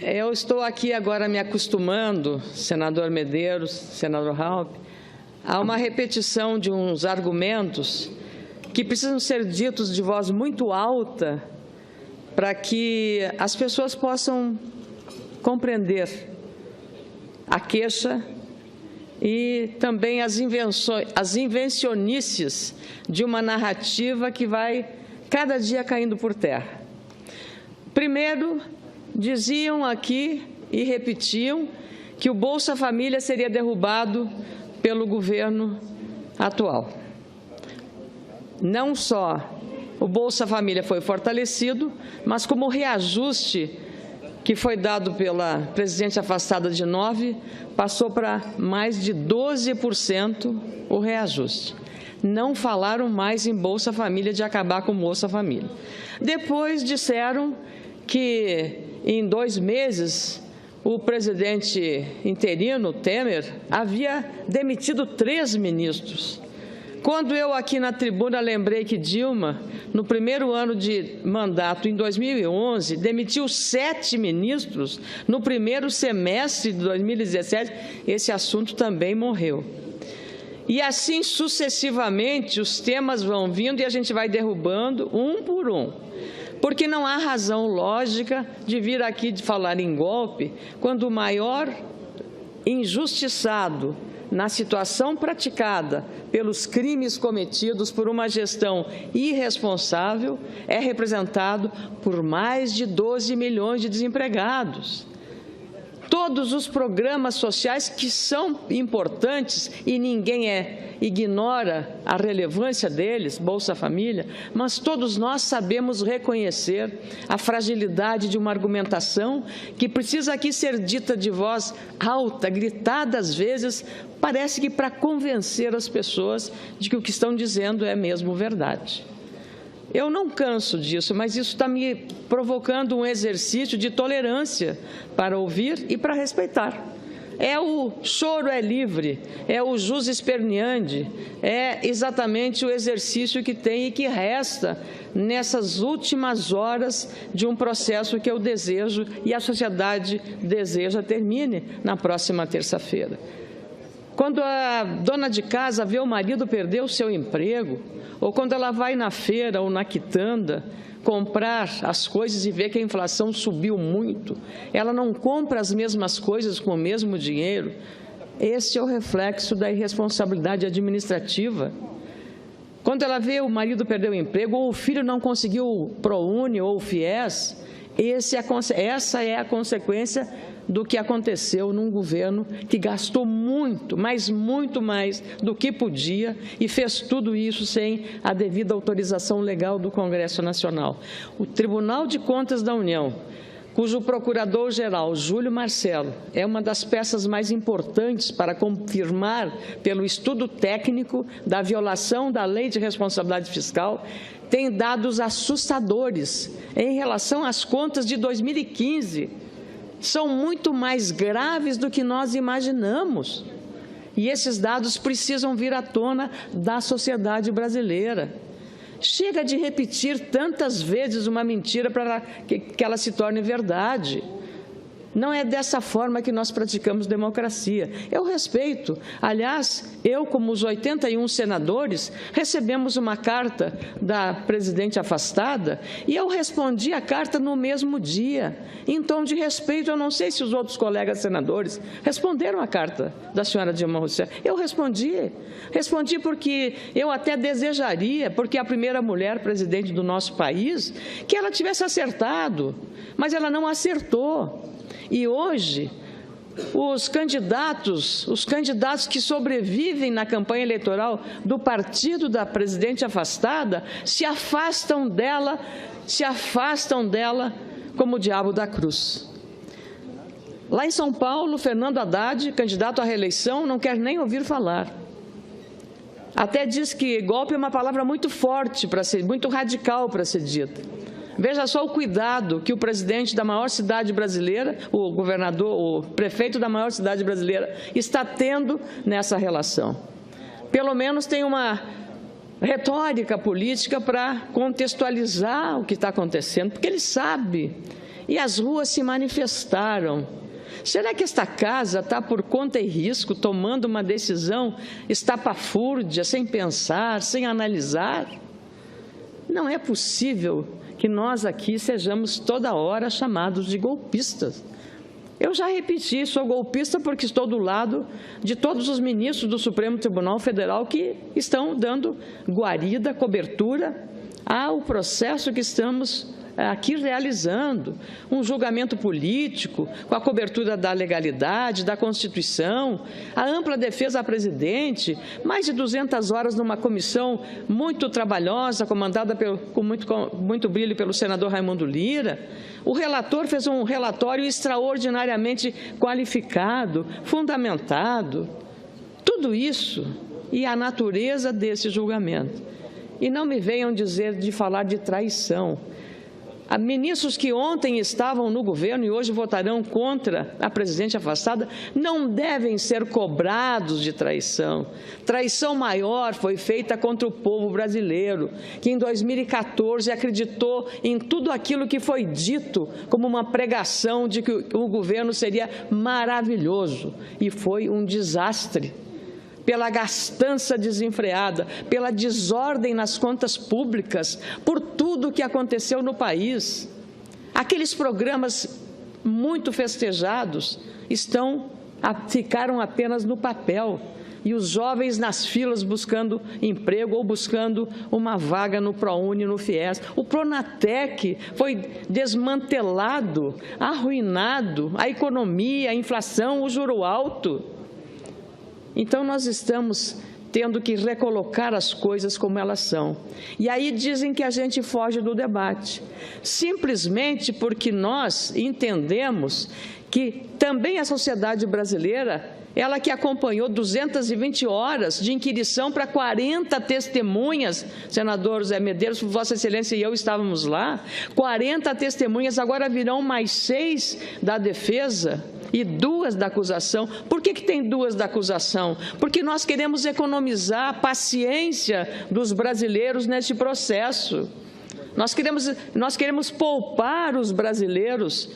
Eu estou aqui agora me acostumando, senador Medeiros, senador Raupp, a uma repetição de uns argumentos que precisam ser ditos de voz muito alta para que as pessoas possam compreender a queixa e também as invencionices de uma narrativa que vai cada dia caindo por terra. Primeiro, diziam aqui e repetiam que o Bolsa Família seria derrubado pelo governo atual. Não só o Bolsa Família foi fortalecido, mas como o reajuste que foi dado pela presidente afastada de 9%, passou para mais de 12% o reajuste. Não falaram mais em Bolsa Família, de acabar com o Bolsa Família. Depois disseram que em 2 meses o presidente interino, Temer, havia demitido 3 ministros. Quando eu aqui na tribuna lembrei que Dilma, no primeiro ano de mandato, em 2011, demitiu 7 ministros, no primeiro semestre de 2017, esse assunto também morreu. E assim sucessivamente os temas vão vindo e a gente vai derrubando um por um. Porque não há razão lógica de vir aqui de falar em golpe quando o maior injustiçado na situação praticada pelos crimes cometidos por uma gestão irresponsável é representado por mais de 12 milhões de desempregados. Todos os programas sociais que são importantes e ninguém ignora a relevância deles, Bolsa Família, mas todos nós sabemos reconhecer a fragilidade de uma argumentação que precisa aqui ser dita de voz alta, gritada às vezes, parece que para convencer as pessoas de que o que estão dizendo é mesmo verdade. Eu não canso disso, mas isso está me provocando um exercício de tolerância para ouvir e para respeitar. É o choro é livre, é o jus esperneandi, é exatamente o exercício que tem e que resta nessas últimas horas de um processo que eu desejo e a sociedade deseja termine na próxima terça-feira. Quando a dona de casa vê o marido perder o seu emprego, ou quando ela vai na feira ou na quitanda comprar as coisas e vê que a inflação subiu muito, ela não compra as mesmas coisas com o mesmo dinheiro, esse é o reflexo da irresponsabilidade administrativa. Quando ela vê o marido perder o emprego, ou o filho não conseguiu o ProUni ou o FIES, essa é a consequência do que aconteceu num governo que gastou muito, mas muito mais do que podia e fez tudo isso sem a devida autorização legal do Congresso Nacional. O Tribunal de Contas da União, cujo procurador-geral, Júlio Marcelo, é uma das peças mais importantes para confirmar, pelo estudo técnico da violação da Lei de Responsabilidade Fiscal, tem dados assustadores em relação às contas de 2015, são muito mais graves do que nós imaginamos. E esses dados precisam vir à tona da sociedade brasileira. Chega de repetir tantas vezes uma mentira para que ela se torne verdade. Não é dessa forma que nós praticamos democracia. Eu respeito. Aliás, eu, como os 81 senadores, recebemos uma carta da presidente afastada e eu respondi a carta no mesmo dia. Em tom de respeito, eu não sei se os outros colegas senadores responderam a carta da senhora Dilma Rousseff. Eu respondi. Respondi porque eu até desejaria, porque é a primeira mulher presidente do nosso país, que ela tivesse acertado, mas ela não acertou. E hoje, os candidatos que sobrevivem na campanha eleitoral do partido da presidente afastada se afastam dela como o diabo da cruz. Lá em São Paulo, Fernando Haddad, candidato à reeleição, não quer nem ouvir falar. Até diz que golpe é uma palavra muito forte, muito radical para ser dita. Veja só o cuidado que o presidente da maior cidade brasileira, o prefeito da maior cidade brasileira, está tendo nessa relação. Pelo menos tem uma retórica política para contextualizar o que está acontecendo, porque ele sabe e as ruas se manifestaram. Será que esta casa está por conta e risco tomando uma decisão estapafúrdia, sem pensar, sem analisar? Não é possível que nós aqui sejamos toda hora chamados de golpistas. Eu já repeti, sou golpista porque estou do lado de todos os ministros do Supremo Tribunal Federal que estão dando guarida, cobertura ao processo que estamos aqui realizando, um julgamento político, com a cobertura da legalidade, da Constituição, a ampla defesa à presidente, mais de 200 horas numa comissão muito trabalhosa, comandada com muito brilho pelo senador Raimundo Lira. O relator fez um relatório extraordinariamente qualificado, fundamentado. Tudo isso e a natureza desse julgamento. E não me venham dizer de falar de traição. Há ministros que ontem estavam no governo e hoje votarão contra a presidente afastada não devem ser cobrados de traição. Traição maior foi feita contra o povo brasileiro, que em 2014 acreditou em tudo aquilo que foi dito como uma pregação de que o governo seria maravilhoso, e foi um desastre. Pela gastança desenfreada, pela desordem nas contas públicas, por tudo o que aconteceu no país. Aqueles programas muito festejados ficaram apenas no papel, e os jovens nas filas buscando emprego ou buscando uma vaga no ProUni, no FIES. O Pronatec foi desmantelado, arruinado, a economia, a inflação, o juro alto. Então, nós estamos tendo que recolocar as coisas como elas são. E aí dizem que a gente foge do debate, simplesmente porque nós entendemos que também a sociedade brasileira, ela que acompanhou 220 horas de inquirição para 40 testemunhas, senador Zé Medeiros, Vossa Excelência e eu estávamos lá, 40 testemunhas, agora virão mais 6 da defesa e 2 da acusação. Por que tem 2 da acusação? Porque nós queremos economizar a paciência dos brasileiros neste processo. Nós queremos poupar os brasileiros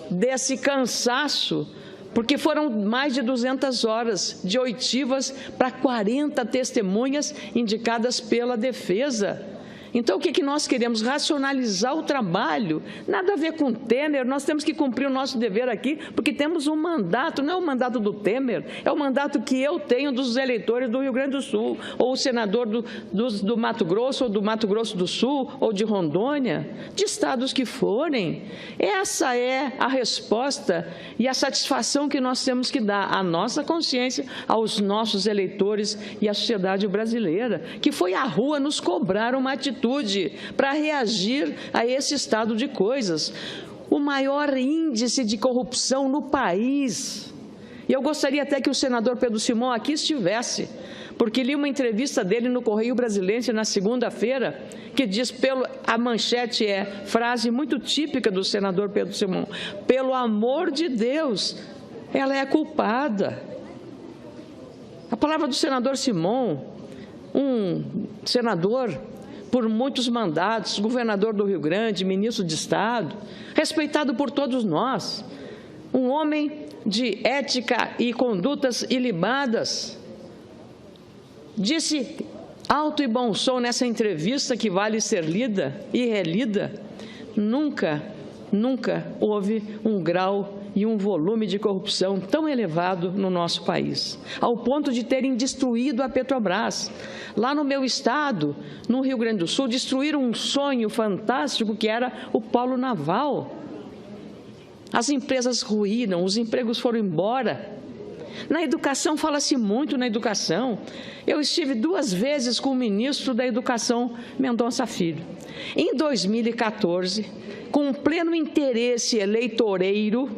desse cansaço, porque foram mais de 200 horas de oitivas para 40 testemunhas indicadas pela defesa. Então, o que nós queremos? Racionalizar o trabalho. Nada a ver com o Temer, nós temos que cumprir o nosso dever aqui, porque temos um mandato, não é o mandato do Temer, é o mandato que eu tenho dos eleitores do Rio Grande do Sul, ou o senador do Mato Grosso, ou do Mato Grosso do Sul, ou de Rondônia, de estados que forem. Essa é a resposta e a satisfação que nós temos que dar à nossa consciência, aos nossos eleitores e à sociedade brasileira, que foi à rua nos cobrar uma atitude para reagir a esse estado de coisas. O maior índice de corrupção no país. E eu gostaria até que o senador Pedro Simão aqui estivesse, porque li uma entrevista dele no Correio Brasiliense na segunda-feira, que diz, a manchete é, frase muito típica do senador Pedro Simão: pelo amor de Deus, ela é culpada. A palavra do senador Simão, um senador por muitos mandatos, governador do Rio Grande, ministro de Estado, respeitado por todos nós, um homem de ética e condutas ilibadas, disse alto e bom som nessa entrevista, que vale ser lida e relida: nunca houve um grau e um volume de corrupção tão elevado no nosso país, ao ponto de terem destruído a Petrobras. Lá no meu estado, no Rio Grande do Sul, destruíram um sonho fantástico que era o polo naval. As empresas ruíram, os empregos foram embora. Na educação, fala-se muito na educação. Eu estive 2 vezes com o ministro da Educação, Mendonça Filho. Em 2014, com pleno interesse eleitoreiro,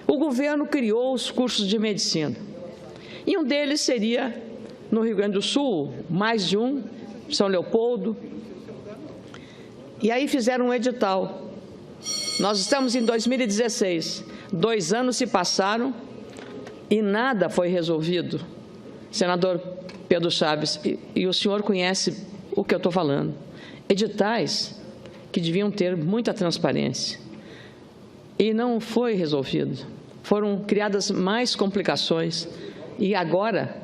o governo criou os cursos de medicina. E um deles seria no Rio Grande do Sul, mais de um, São Leopoldo. E aí fizeram um edital. Nós estamos em 2016, 2 anos se passaram e nada foi resolvido. Senador Pedro Chaves, e o senhor conhece o que eu estou falando. Editais que deviam ter muita transparência. e não foi resolvido. Foram criadas mais complicações e agora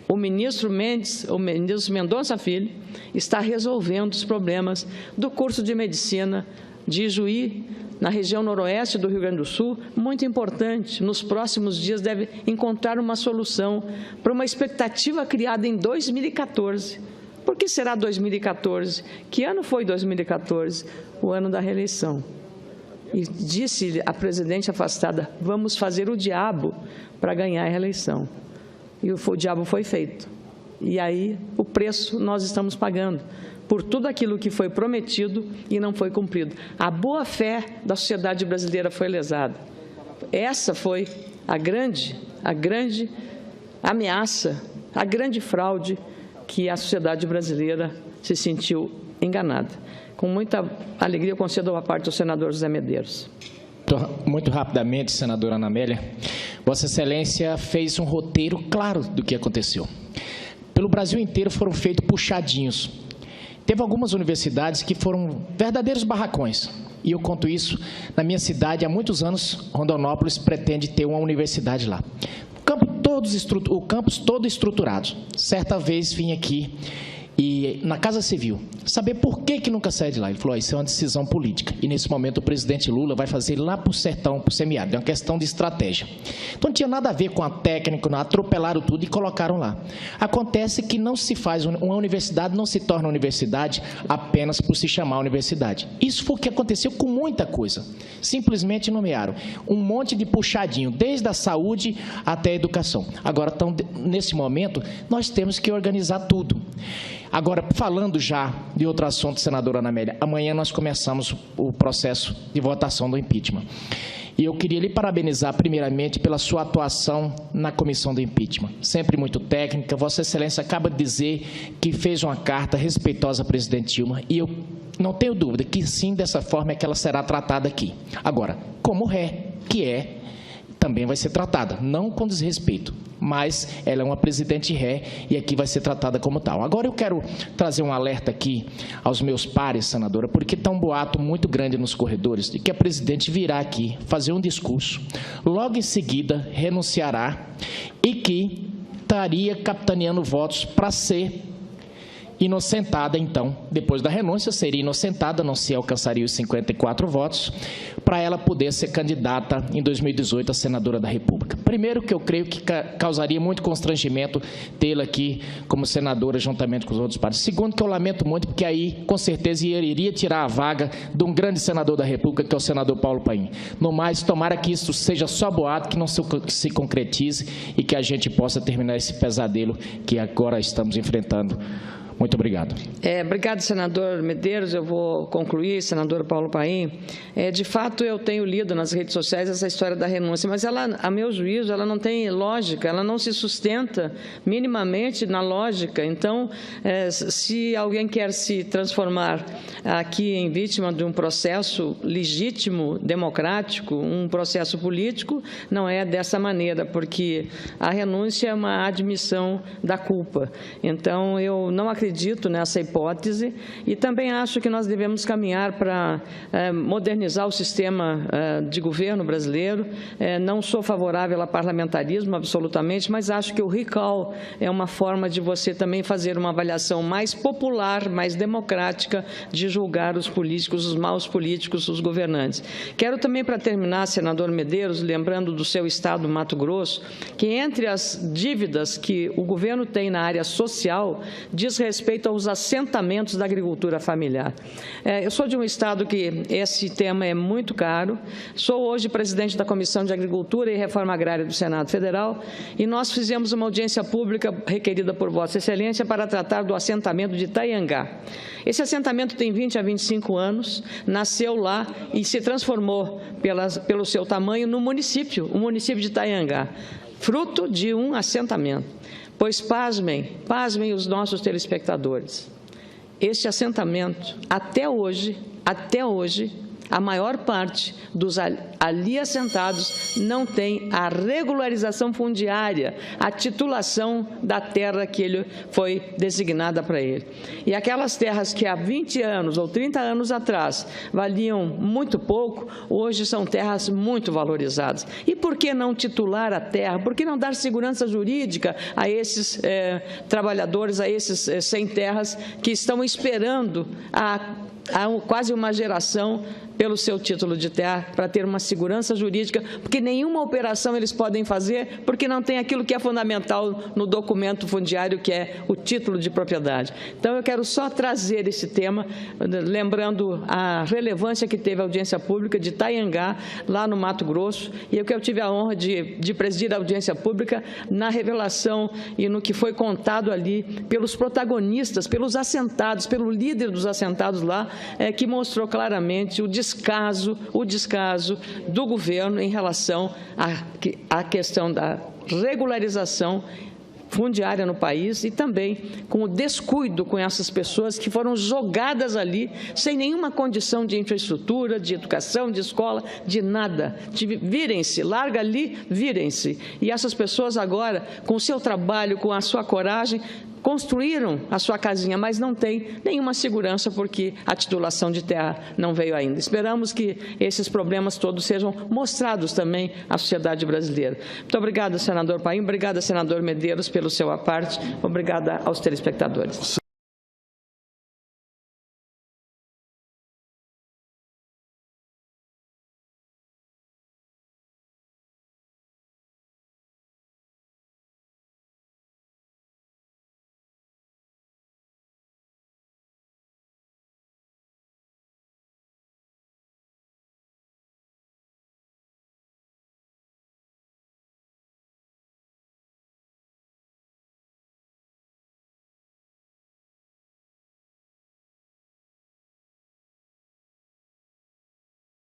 o ministro Mendonça Filho está resolvendo os problemas do curso de medicina de Ijuí, na região noroeste do Rio Grande do Sul, muito importante. Nos próximos dias deve encontrar uma solução para uma expectativa criada em 2014. Por que será 2014? Que ano foi 2014? O ano da reeleição. E disse a presidente afastada, vamos fazer o diabo para ganhar a reeleição. E o diabo foi feito. E aí o preço nós estamos pagando por tudo aquilo que foi prometido e não foi cumprido. A boa-fé da sociedade brasileira foi lesada. Essa foi a grande ameaça, a grande fraude que a sociedade brasileira se sentiu enganada. Com muita alegria, eu concedo a parte do senador José Medeiros. Muito rapidamente, senadora Ana Amélia, Vossa Excelência fez um roteiro claro do que aconteceu. Pelo Brasil inteiro foram feitos puxadinhos. Teve algumas universidades que foram verdadeiros barracões. E eu conto isso na minha cidade há muitos anos. Rondonópolis pretende ter uma universidade lá. O campus todo estruturado. Certa vez vim aqui na Casa Civil, saber por que nunca sai de lá. Ele falou, isso é uma decisão política. E, nesse momento, o presidente Lula vai fazer lá para o sertão, para o semiárido. É uma questão de estratégia. Então, não tinha nada a ver com a técnica, não, atropelaram tudo e colocaram lá. Acontece que não se faz, uma universidade não se torna universidade apenas por se chamar universidade. Isso foi o que aconteceu com muita coisa. Simplesmente nomearam um monte de puxadinho, desde a saúde até a educação. Agora, nesse momento, nós temos que organizar tudo. Agora, falando já de outro assunto, senadora Ana Amélia, amanhã nós começamos o processo de votação do impeachment. E eu queria lhe parabenizar, primeiramente, pela sua atuação na comissão do impeachment. Sempre muito técnica. Vossa Excelência acaba de dizer que fez uma carta respeitosa à presidente Dilma, e eu não tenho dúvida que sim, dessa forma é que ela será tratada aqui. Agora, como ré, que é, também vai ser tratada, não com desrespeito, mas ela é uma presidente ré e aqui vai ser tratada como tal. Agora eu quero trazer um alerta aqui aos meus pares, senadora, porque está um boato muito grande nos corredores de que a presidente virá aqui fazer um discurso, logo em seguida renunciará e que estaria capitaneando votos para ser inocentada, então, depois da renúncia, seria inocentada, não se alcançaria os 54 votos, para ela poder ser candidata em 2018 a senadora da República. Primeiro, que eu creio que causaria muito constrangimento tê-la aqui como senadora juntamente com os outros partidos. Segundo, que eu lamento muito, porque aí, com certeza, iria tirar a vaga de um grande senador da República, que é o senador Paulo Paim. No mais, tomara que isso seja só boato, que não se concretize e que a gente possa terminar esse pesadelo que agora estamos enfrentando. Muito obrigado. Obrigado, senador Medeiros. Eu vou concluir, senador Paulo Paim. De fato, eu tenho lido nas redes sociais essa história da renúncia, mas ela, a meu juízo, ela não tem lógica, ela não se sustenta minimamente na lógica. Então, se alguém quer se transformar aqui em vítima de um processo legítimo, democrático, um processo político, não é dessa maneira, porque a renúncia é uma admissão da culpa. Então, eu não acredito nessa hipótese e também acho que nós devemos caminhar para modernizar o sistema de governo brasileiro. Não sou favorável ao parlamentarismo, absolutamente, mas acho que o recall é uma forma de você também fazer uma avaliação mais popular, mais democrática, de julgar os políticos, os maus políticos, os governantes. Quero também, para terminar, senador Medeiros, lembrando do seu estado, Mato Grosso, que entre as dívidas que o governo tem na área social, diz respeito aos assentamentos da agricultura familiar. Eu sou de um estado que esse tema é muito caro, sou hoje presidente da Comissão de Agricultura e Reforma Agrária do Senado Federal e nós fizemos uma audiência pública requerida por Vossa Excelência para tratar do assentamento de Itaiangá. Esse assentamento tem 20 a 25 anos, nasceu lá e se transformou pelo seu tamanho no município, o município de Itaiangá, fruto de um assentamento. Pois, pasmem os nossos telespectadores, este assentamento, até hoje, a maior parte dos ali assentados não tem a regularização fundiária, a titulação da terra que ele foi designada para ele. E aquelas terras que há 20 anos ou 30 anos atrás valiam muito pouco, hoje são terras muito valorizadas. E por que não titular a terra? Por que não dar segurança jurídica a esses trabalhadores, a esses sem terras que estão esperando há quase uma geração pelo seu título de terra, para ter uma segurança jurídica, porque nenhuma operação eles podem fazer, porque não tem aquilo que é fundamental no documento fundiário, que é o título de propriedade. Então, eu quero só trazer esse tema, lembrando a relevância que teve a audiência pública de Itaiangá, lá no Mato Grosso, e eu tive a honra de presidir a audiência pública na revelação e no que foi contado ali pelos protagonistas, pelos assentados, pelo líder dos assentados lá, que mostrou claramente o descaso do governo em relação à questão da regularização fundiária no país e também com o descuido com essas pessoas que foram jogadas ali sem nenhuma condição de infraestrutura, de educação, de escola, de nada. Virem-se, larga ali, virem-se. E essas pessoas agora, com o seu trabalho, com a sua coragem, construíram a sua casinha, mas não tem nenhuma segurança porque a titulação de terra não veio ainda. Esperamos que esses problemas todos sejam mostrados também à sociedade brasileira. Muito obrigada, senador Paim, obrigada, senador Medeiros, pelo seu aparte, obrigada aos telespectadores.